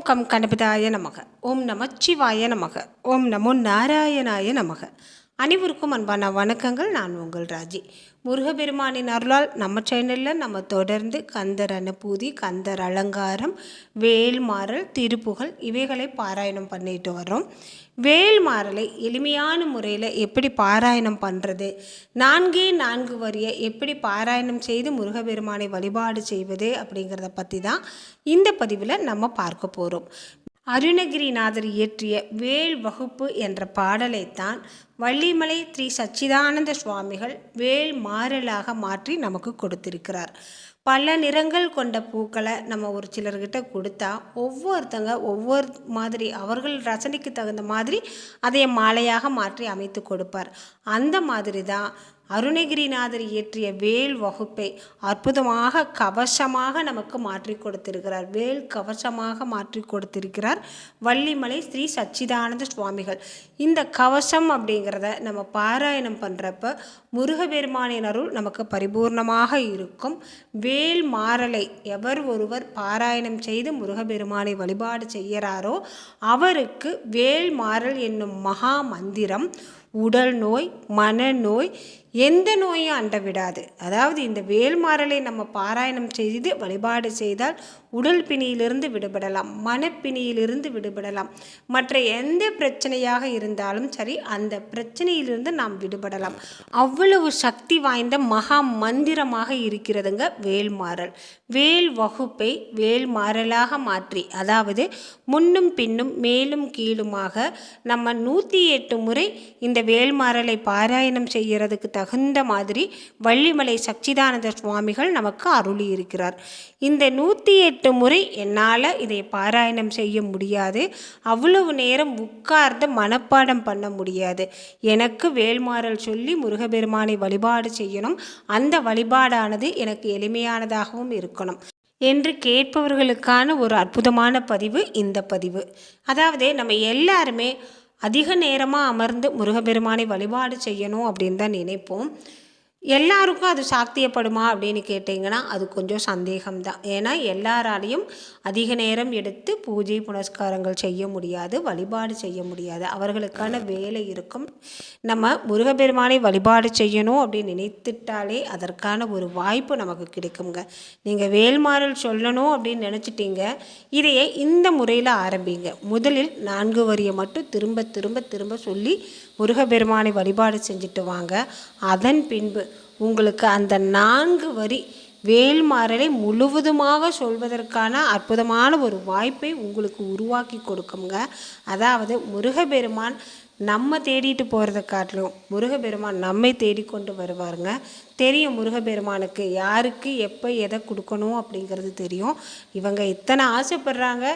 ஓம் come கணபதாய நமக. ஓம் நமச்சிவாய நமக. ஓம் நமோ நாராயணாய நமக. அனைவருக்கும் அன்பான வணக்கங்கள். நான் உங்கள் ராஜி. முருகப்பெருமானின் அருளால் நம்ம சேனலில் நம்ம தொடர்ந்து கந்தர் அனுபூதி, கந்தர் அலங்காரம், வேல்மாறல், திருப்புகழ் இவைகளை பாராயணம் பண்ணிட்டு வரோம். வேல்மாறலை எளிமையான முறையில் எப்படி பாராயணம் பண்ணுறது, 4 வரியை எப்படி பாராயணம் செய்து முருகப்பெருமானை வழிபாடு செய்வது அப்படிங்கிறத பற்றி தான் இந்த பதிவில் நம்ம பார்க்க போகிறோம். அருணகிரிநாதர் இயற்றிய வேல் வகுப்பு என்ற பாடலைத்தான் வள்ளிமலை ஸ்ரீ சச்சிதானந்த சுவாமிகள் வேல் மாறலாக மாற்றி நமக்கு கொடுத்திருக்கிறார். பல நிறங்கள் கொண்ட பூக்களை நம்ம ஒரு சிலர்கிட்ட கொடுத்தா ஒவ்வொருத்தங்க ஒவ்வொரு மாதிரி அவர்கள் ரசனைக்கு தகுந்த மாதிரி அதை மாலையாக மாற்றி அமைத்து கொடுப்பார். அந்த மாதிரி தான் அருணகிரிநாதர் இயற்றிய வேல் வகுப்பை அற்புதமாக கவசமாக நமக்கு மாற்றி கொடுத்திருக்கிறார். வேல் கவசமாக மாற்றி கொடுத்திருக்கிறார் வள்ளிமலை ஸ்ரீ சச்சிதானந்த சுவாமிகள். இந்த கவசம் அப்படிங்கிறத நம்ம பாராயணம் பண்ணுறப்ப முருகப்பெருமானின் அருள் நமக்கு பரிபூர்ணமாக இருக்கும். வேல் மாறலை எவர் ஒருவர் பாராயணம் செய்து முருகப்பெருமானை வழிபாடு செய்கிறாரோ அவருக்கு வேல் மாறல் என்னும் மகா மந்திரம் உடல் நோய், மனநோய், எந்த நோயும் அண்ட விடாது. அதாவது இந்த வேல்மாறலை நம்ம பாராயணம் செய்து வழிபாடு செய்தால் உடல் பிணியிலிருந்து விடுபடலாம், மனப்பிணியிலிருந்து விடுபடலாம், மற்ற எந்த பிரச்சனையாக இருந்தாலும் சரி அந்த பிரச்சனையிலிருந்து நாம் விடுபடலாம். அவ்வளவு சக்தி வாய்ந்த மகா மந்திரமாக இருக்கிறதுங்க வேல்மாறல். வேல் வகுப்பை வேல்மாறலாக மாற்றி, அதாவது முன்னும் பின்னும் மேலும் கீழுமாக நம்ம 108 முறை இந்த வேல்மாறலை பாராயணம் செய்கிறதுக்கு தகுந்த மாதிரி வள்ளிமலை சச்சிதானந்த சுவாமிகள் நமக்கு அருளி இருக்கிறார். இந்த 108 முறை என்னால் இதை பாராயணம் செய்ய முடியாது, அவ்வளவு நேரம் உட்கார்ந்து மனப்பாடம் பண்ண முடியாது. எனக்கு வேல்மாறல் சொல்லி முருகப்பெருமானை வழிபாடு செய்யணும், அந்த வழிபாடானது எனக்கு எளிமையானதாகவும் இருக்கணும் என்று கேட்பவர்களுக்கான ஒரு அற்புதமான பதிவு இந்த பதிவு. அதாவது நம்ம எல்லாருமே அதிக நேரமாக அமர்ந்து முருகப்பெருமானை வழிபாடு செய்யணும் அப்படின்னு தான் நினைப்போம். எல்லாருக்கும் அது சாத்தியப்படுமா அப்படின்னு கேட்டிங்கன்னா அது கொஞ்சம் சந்தேகம்தான். ஏன்னா எல்லாராலையும் அதிக நேரம் எடுத்து பூஜை புனஸ்காரங்கள் செய்ய முடியாது, வழிபாடு செய்ய முடியாது. அவர்களுக்கான வேலை இருக்கும். நம்ம முருகப்பெருமானை வழிபாடு செய்யணும் அப்படின்னு நினைத்துட்டாலே அதற்கான ஒரு வாய்ப்பு நமக்கு கிடைக்குங்க. நீங்கள் வேல்மாறல் சொல்லணும் அப்படின்னு நினச்சிட்டீங்க, இதையே இந்த முறையில் ஆரம்பிங்க. முதலில் 4 வரியை மட்டும் திரும்ப திரும்ப திரும்ப சொல்லி முருகப்பெருமானை வழிபாடு செஞ்சுட்டு வாங்க. அதன் பின்பு உங்களுக்கு அந்த 4 வரி வேல்மாறலை முழுவதுமாக சொல்வதற்கான அற்புதமான ஒரு வாய்ப்பை உங்களுக்கு உருவாக்கி கொடுக்குங்க. அதாவது முருகப்பெருமான் நம்ம தேடிட்டு போகிறத காட்டிலும் முருகப்பெருமான் நம்மை தேடிக்கொண்டு வருவாருங்க. தெரியும் முருகப்பெருமானுக்கு யாருக்கு எப்போ எதை கொடுக்கணும் அப்படிங்கிறது தெரியும். இவங்க இத்தனை ஆசைப்படுறாங்க,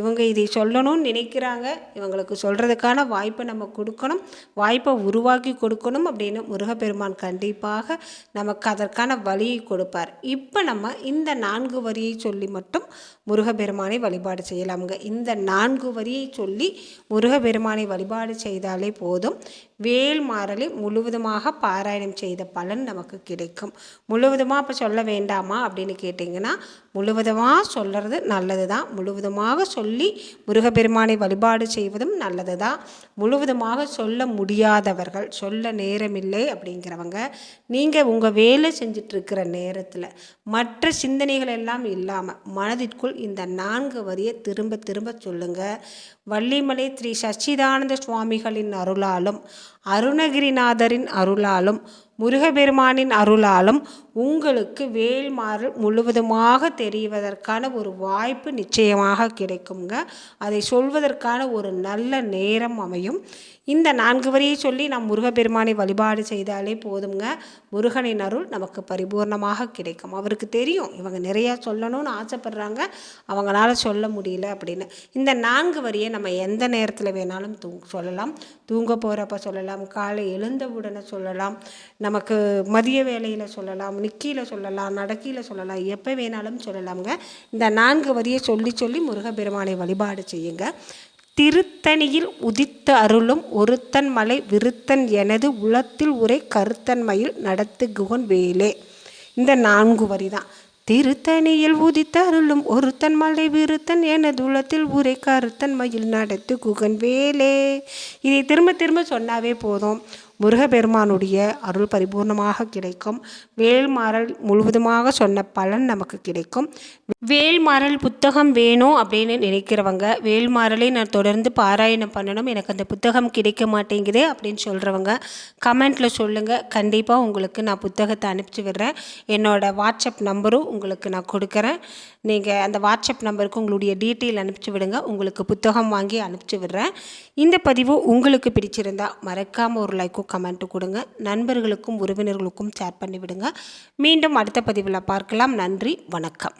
இவங்க இதை சொல்லணும்னு நினைக்கிறாங்க, இவங்களுக்கு சொல்கிறதுக்கான வாய்ப்பை நம்ம கொடுக்கணும், வாய்ப்பை உருவாக்கி கொடுக்கணும் அப்படின்னு முருகப்பெருமான் கண்டிப்பாக நமக்கு அதற்கான வழியை கொடுப்பார். இப்போ நம்ம இந்த 4 வரியை சொல்லி மட்டும் முருகப்பெருமானை வழிபாடு செய்யலாமுங்க. இந்த 4 வரியை சொல்லி முருகப்பெருமானை வழிபாடு செய்தாலே போதும். வேல்மாறலை முழுவதுமாக பாராயணம் செய்த பலன் நமக்கு கிடைக்கும். முழுவதுமாக இப்போ சொல்ல வேண்டாமா அப்படின்னு கேட்டிங்கன்னா முழுவதுமாக சொல்கிறது நல்லது தான். முழுவதுமாக சொல்லி முருகப்பெருமானை வழிபாடு செய்வதும் நல்லது தான். முழுவதுமாக சொல்ல முடியாதவர்கள், சொல்ல நேரமில்லை அப்படிங்கிறவங்க, நீங்கள் உங்கள் வேலை செஞ்சிட்ருக்கிற நேரத்தில் மற்ற சிந்தனைகள் எல்லாம் இல்லாமல் மனதிற்குள் இந்த 4 வரியை திரும்ப திரும்ப சொல்லுங்கள். வள்ளிமலை ஸ்ரீ சச்சிதானந்த சுவாமிகளின் அருளாலும் அருணகிரிநாதரின் அருளாலும் முருகப்பெருமானின் அருளாலும் உங்களுக்கு வேல்மாறல் முழுவதுமாக தெரிவதற்கான ஒரு வாய்ப்பு நிச்சயமாக கிடைக்குங்க. அதை சொல்வதற்கான ஒரு நல்ல நேரம் அமையும். இந்த 4 வரியை சொல்லி நாம் முருகப்பெருமானை வழிபாடு செய்தாலே போதுங்க. முருகனின் அருள் நமக்கு பரிபூர்ணமாக கிடைக்கும். அவருக்கு தெரியும் இவங்க நிறையா சொல்லணும்னு ஆசைப்படுறாங்க, அவங்களால சொல்ல முடியல அப்படின்னு. இந்த 4 வரியை நம்ம எந்த நேரத்தில் வேணாலும் சொல்லலாம். தூங்க போகிறப்ப சொல்லலாம், காலை எழுந்தவுடனே சொல்லலாம், நமக்கு மதிய வேளையில் சொல்லலாம், நிக்கியில் சொல்லலாம், நடக்கியில் சொல்லலாம், எப்போ வேணாலும் சொல்லலாம்ங்க. இந்த 4 வரியை சொல்லி சொல்லி முருகப்பெருமானை வழிபாடு செய்யுங்க. திருத்தணியில் உதித்த அருளும் ஒருத்தன் மலை விருத்தன் எனது உளத்தில் உரை கருத்தன்மையில் நடத்து குகன் வேலே. இந்த 4 வரி தான். திருத்தணியில் உதித்தருளும் ஒருத்தன் மலை விருத்தன் எனது உள்ளத்தில் உரை கருத்தன் மயில் நடத்து குகன் வேலே. இதை திரும்ப திரும்ப சொன்னாவே போதும், முருகப்பெருமானுடைய அருள் பரிபூர்ணமாக கிடைக்கும். வேல்மாறல் முழுவதுமாக சொன்ன பலன் நமக்கு கிடைக்கும். வேல்மாறல் புத்தகம் வேணும் அப்படின்னு நினைக்கிறவங்க, வேல்மாறலை நான் தொடர்ந்து பாராயணம் பண்ணணும், எனக்கு அந்த புத்தகம் கிடைக்க மாட்டேங்குதே அப்படின்னு சொல்கிறவங்க கமெண்ட்டில் சொல்லுங்கள். கண்டிப்பாக உங்களுக்கு நான் புத்தகத்தை அனுப்பிச்சி விடுறேன். என்னோடய வாட்ஸ்அப் நம்பரும் உங்களுக்கு நான் கொடுக்குறேன். நீங்கள் அந்த வாட்ஸ்அப் நம்பருக்கு உங்களுடைய டீட்டெயில் அனுப்பிச்சி விடுங்க, உங்களுக்கு புத்தகம் வாங்கி அனுப்பிச்சி விடுறேன். இந்த பதிவு உங்களுக்கு பிடிச்சிருந்தால் மறக்காமல் ஒரு லைக்கும் கமெண்ட்டு கொடுங்க. நண்பர்களுக்கும் உறவினர்களுக்கும் ஷேர் பண்ணி விடுங்க. மீண்டும் அடுத்த பதிவில் பார்க்கலாம். நன்றி, வணக்கம்.